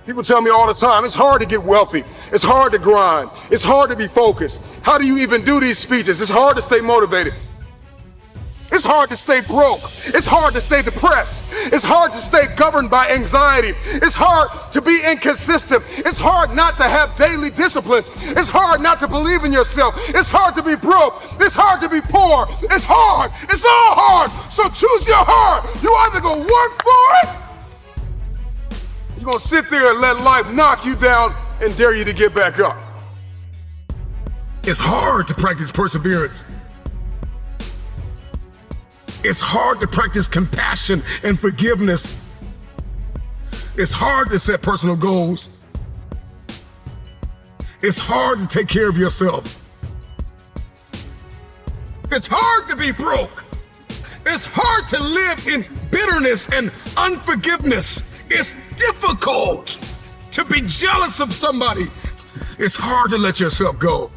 People tell me all the time, it's hard to get wealthy. It's hard to grind. It's hard to be focused. How do you even do these speeches? It's hard to stay motivated. It's hard to stay broke. It's hard to stay depressed. It's hard to stay governed by anxiety. It's hard to be inconsistent. It's hard not to have daily disciplines. It's hard not to believe in yourself. It's hard to be broke. It's hard to be poor. It's hard. It's all hard. So choose your heart. You either gonna work for it, you're gonna sit there and let life knock you down and dare you to get back up. It's hard to practice perseverance. It's hard to practice compassion and forgiveness. It's hard to set personal goals. It's hard to take care of yourself. It's hard to be broke. It's hard to live in bitterness and unforgiveness. It's difficult to be jealous of somebody. It's hard to let yourself go.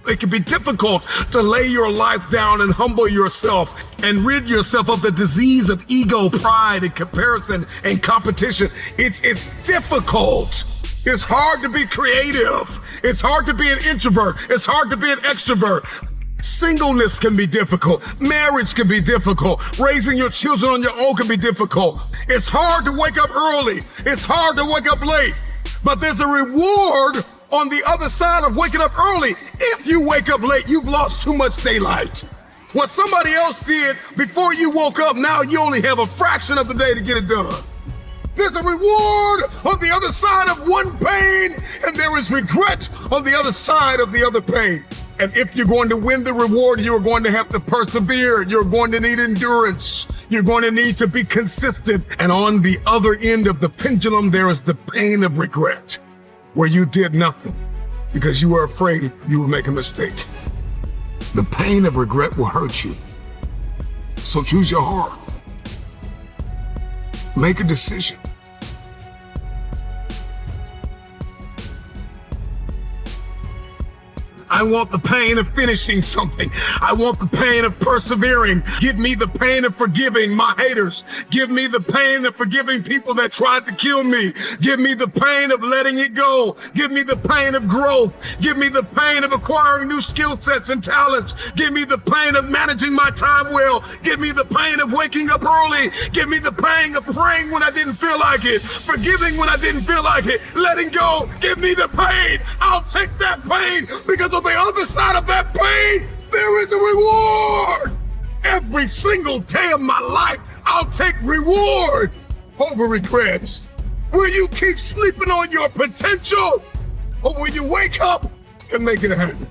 It can be difficult to lay your life down and humble yourself and rid yourself of the disease of ego, pride, and comparison and competition. It's difficult. It's hard to be creative. It's hard to be an introvert. It's hard to be an extrovert. Singleness can be difficult. Marriage can be difficult. Raising your children on your own can be difficult. It's hard to wake up early. It's hard to wake up late. But there's a reward on the other side of waking up early. If you wake up late, you've lost too much daylight. What somebody else did before you woke up, now you only have a fraction of the day to get it done. There's a reward on the other side of one pain, and there is regret on the other side of the other pain. And if you're going to win the reward, you're going to have to persevere. You're going to need endurance. You're going to need to be consistent. And on the other end of the pendulum, there is the pain of regret, where you did nothing because you were afraid you would make a mistake. The pain of regret will hurt you. So choose your heart. Make a decision. I want the pain of finishing something. I want the pain of persevering. Give me the pain of forgiving my haters. Give me the pain of forgiving people that tried to kill me. Give me the pain of letting it go. Give me the pain of growth. Give me the pain of acquiring new skill sets and talents. Give me the pain of managing my time well. Give me the pain of waking up early. Give me the pain of praying when I didn't feel like it. Forgiving when I didn't feel like it. Letting go. Give me the pain. I'll take that pain, because on the other side of that pain, there is a reward. Every single day of my life, I'll take reward over regrets. Will you keep sleeping on your potential, or will you wake up and make it happen?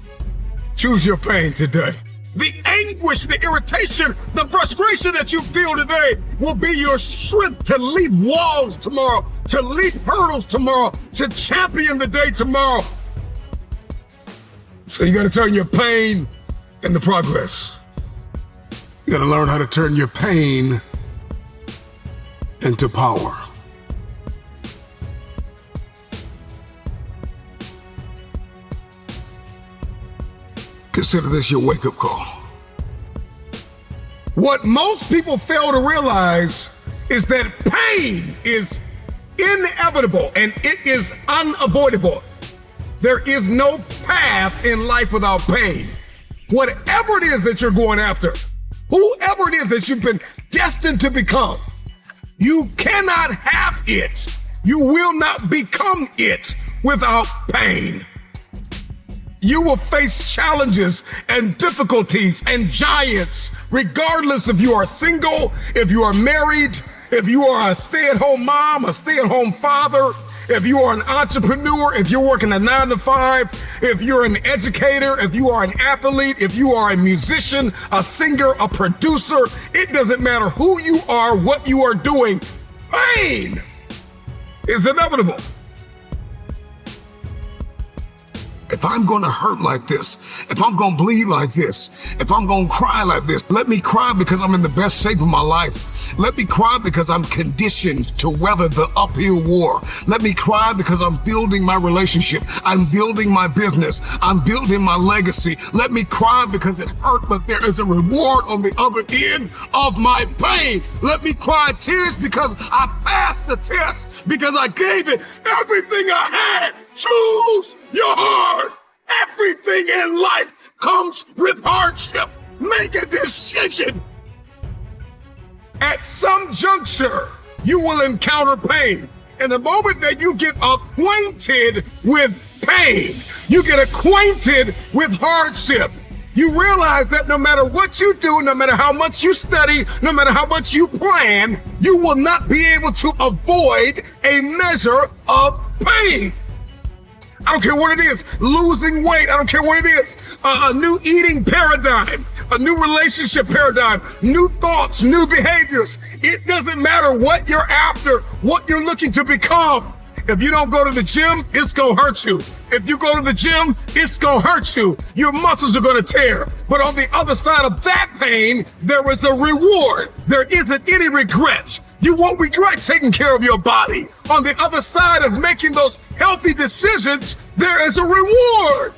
Choose your pain today. The anguish, the irritation, the frustration that you feel today will be your strength to leap walls tomorrow, to leap hurdles tomorrow, to champion the day tomorrow. So you gotta turn your pain into progress. You gotta learn how to turn your pain into power. Consider this your wake-up call. What most people fail to realize is that pain is inevitable and it is unavoidable. There is no path in life without pain. Whatever it is that you're going after, whoever it is that you've been destined to become, you cannot have it. You will not become it without pain. You will face challenges and difficulties and giants, regardless if you are single, if you are married, if you are a stay-at-home mom, a stay-at-home father, if you are an entrepreneur, if you're working a 9 to 5, if you're an educator, if you are an athlete, if you are a musician, a singer, a producer, it doesn't matter who you are, what you are doing, pain is inevitable. If I'm gonna hurt like this, if I'm gonna bleed like this, if I'm gonna cry like this, let me cry because I'm in the best shape of my life. Let me cry because I'm conditioned to weather the uphill war. Let me cry because I'm building my relationship. I'm building my business. I'm building my legacy. Let me cry because it hurt, but there is a reward on the other end of my pain. Let me cry tears because I passed the test, because I gave it everything I had. Choose your heart. Everything in life comes with hardship. Make a decision. At some juncture, you will encounter pain. And the moment that you get acquainted with pain, you get acquainted with hardship, you realize that no matter what you do, no matter how much you study, no matter how much you plan, you will not be able to avoid a measure of pain. I don't care what it is, losing weight, I don't care what it is, a new eating paradigm, a new relationship paradigm, new thoughts, new behaviors. It doesn't matter what you're after, what you're looking to become. If you don't go to the gym, it's gonna hurt you. If you go to the gym, it's gonna hurt you. Your muscles are gonna tear. But on the other side of that pain, there is a reward. There isn't any regret. You won't regret taking care of your body. On the other side of making those healthy decisions, there is a reward.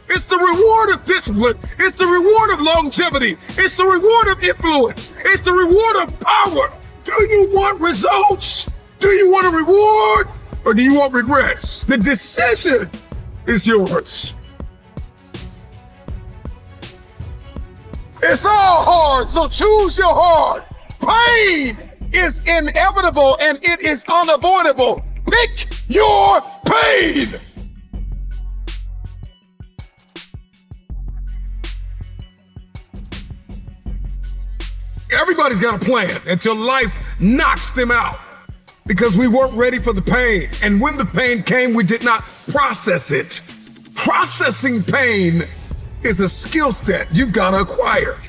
It's the reward of discipline. It's the reward of longevity. It's the reward of influence. It's the reward of power. Do you want results? Do you want a reward? Or do you want regrets? The decision is yours. It's all hard, so choose your heart. Pain is inevitable and it is unavoidable. Pick your pain. Everybody's got a plan until life knocks them out, because we weren't ready for the pain. And when the pain came, we did not process it. Processing pain is a skill set you've got to acquire.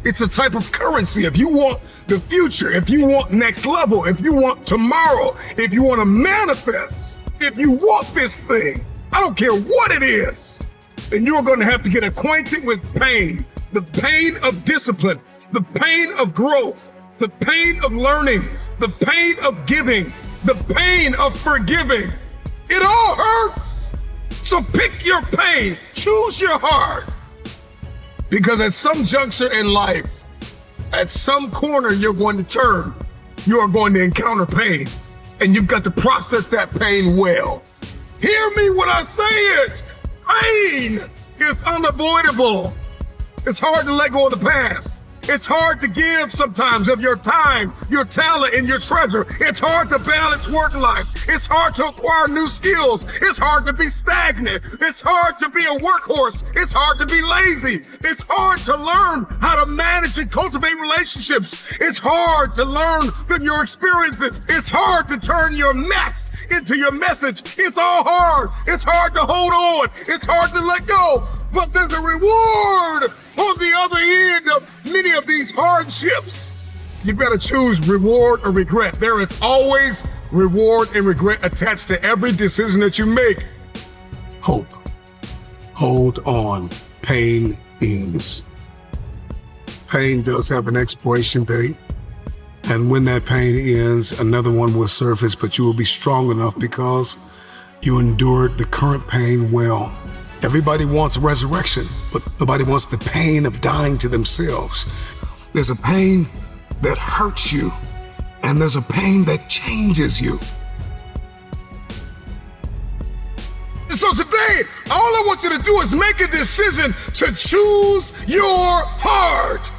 It's a type of currency. If you want the future, if you want next level, if you want tomorrow, if you want to manifest, if you want this thing, I don't care what it is, then you're going to have to get acquainted with pain. The pain of discipline, the pain of growth, the pain of learning, the pain of giving, the pain of forgiving. It all hurts. So pick your pain, choose your heart. Because at some juncture in life, at some corner you're going to turn, you are going to encounter pain. And you've got to process that pain well. Hear me when I say it. Pain is unavoidable. It's hard to let go of the past. It's hard to give sometimes of your time, your talent, and your treasure. It's hard to balance work life. It's hard to acquire new skills. It's hard to be stagnant. It's hard to be a workhorse. It's hard to be lazy. It's hard to learn how to manage and cultivate relationships. It's hard to learn from your experiences. It's hard to turn your mess into your message. It's all hard. It's hard to hold on. It's hard to let go. But there's a reward on the other end of many of these hardships. You better choose reward or regret. There is always reward and regret attached to every decision that you make. Hope. Hold on. Pain ends. Pain does have an expiration date. And when that pain ends, another one will surface, but you will be strong enough because you endured the current pain well. Everybody wants resurrection, but nobody wants the pain of dying to themselves. There's a pain that hurts you, and there's a pain that changes you. So today, all I want you to do is make a decision to choose your heart.